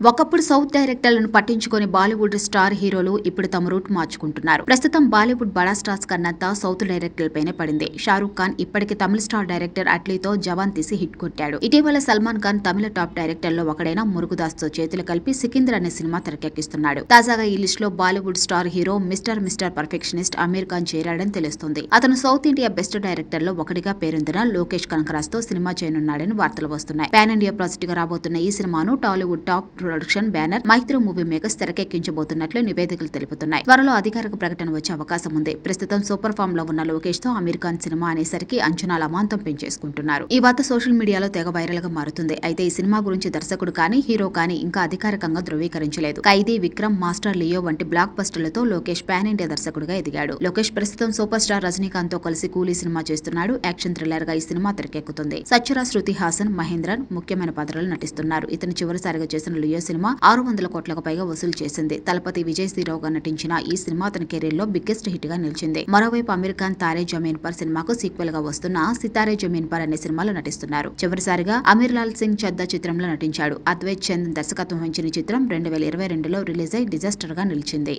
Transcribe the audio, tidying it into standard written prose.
ఒకప్పుడు సౌత్ డైరెక్టర్లను పట్టించుకొని బాలీవుడ్ స్టార్ హీరోలు ఇప్పుడు తమ రూట్ మార్చుకుంటున్నారు. ప్రస్తుతం బాలీవుడ్ బడా స్టార్స్ కన్నంతా సౌత్ డైరెక్టర్లపైనే పడింది. షారూక్ ఖాన్ ఇప్పటికి తమిళ స్టార్ డైరెక్టర్ అట్లీతో జవాన్ తీసి హిట్ కొట్టాడు. ఇటీవల సల్మాన్ ఖాన్ తమిళ టాప్ డైరెక్టర్లో ఒకడైన మురుగుదాస్తో చేతులు కలిపి సికింద్ర్ అనే సినిమా తెరకెక్కిస్తున్నాడు. తాజాగా ఈ లిస్ట్ లో Bollywood star hero mister perfectionist Aamir Khan చేరాడని తెలుస్తోంది. అతను సౌత్ ఇండియా బెస్ట్ డైరెక్టర్ లో ఒకటిగా పేరొందిన లోకేష్ కనకరాజ్ తో సినిమా చేయనున్నాడని వార్తలు వస్తున్నాయి. పాన్ ఇండియా ప్రాజెక్ట్ గా రాబోతున్న ఈ సినిమాను టాలీవుడ్ టాప్ ప్రొడక్షన్ బ్యానర్ మైత్రి మూవీ మేకర్స్ తెరకెక్కించబోతున్నట్లు నివేదికలు తెలుపుతున్నాయి. త్వరలో అధికారిక ప్రకటన వచ్చే అవకాశం ఉంది. ప్రస్తుతం సూపర్ ఫామ్ లో ఉన్న లోకేష్ తో అమీర్ ఖాన్ సినిమా అనేసరికి అంచనాల అమాంతం పెంచేసుకుంటున్నారు. ఈ వార్త సోషల్ మీడియాలో తెగ వైరల్ గా మారుతుంది. అయితే ఈ సినిమా గురించి దర్శకుడు కానీ హీరో కానీ ఇంకా అధికారికంగా ధృవీకరించలేదు. ఖైదీ, విక్రమ్, మాస్టర్ లియో వంటి బ్లాక్ బస్టర్లతో లోకేష్ పాన్ ఇండియా దర్శకుడిగా ఎదిగాడు. లోకేష్ ప్రస్తుతం సూపర్ స్టార్ రజనీకాంత్ తో కలిసి కూలీ సినిమా చేస్తున్నాడు. యాక్షన్ థ్రిల్లర్ గా ఈ సినిమా తెరకెక్కుతుంది. సత్యరా, శృతి హాసన్, మహేంద్రన్ ముఖ్యమైన పాత్రలు నటిస్తున్నారు. ఇతను చివరిసారిగా చేసిన లియో సినిమా 600 కోట్లకు పైగా వసూలు చేసింది. తలపతి విజయ్ శ్రీరావుగా నటించిన ఈ సినిమా తన కెరీర్ లో బిగ్గెస్ట్ హిట్ గా నిలిచింది. మరోవైపు అమీర్ ఖాన్ తారే జమీన్ పర్ సినిమాకు సీక్వెల్ గా వస్తున్న సితారే జమీన్ పర్ అనే సినిమాలో నటిస్తున్నారు. చివరిసారిగా అమీర్ లాల్ సింగ్ చద్దా చిత్రంలో నటించాడు. అద్వైత్ చంద్ దర్శకత్వం వహించిన చిత్రం 2022లో రిలీజ్ అయి డిజాస్టర్ గా నిలిచింది.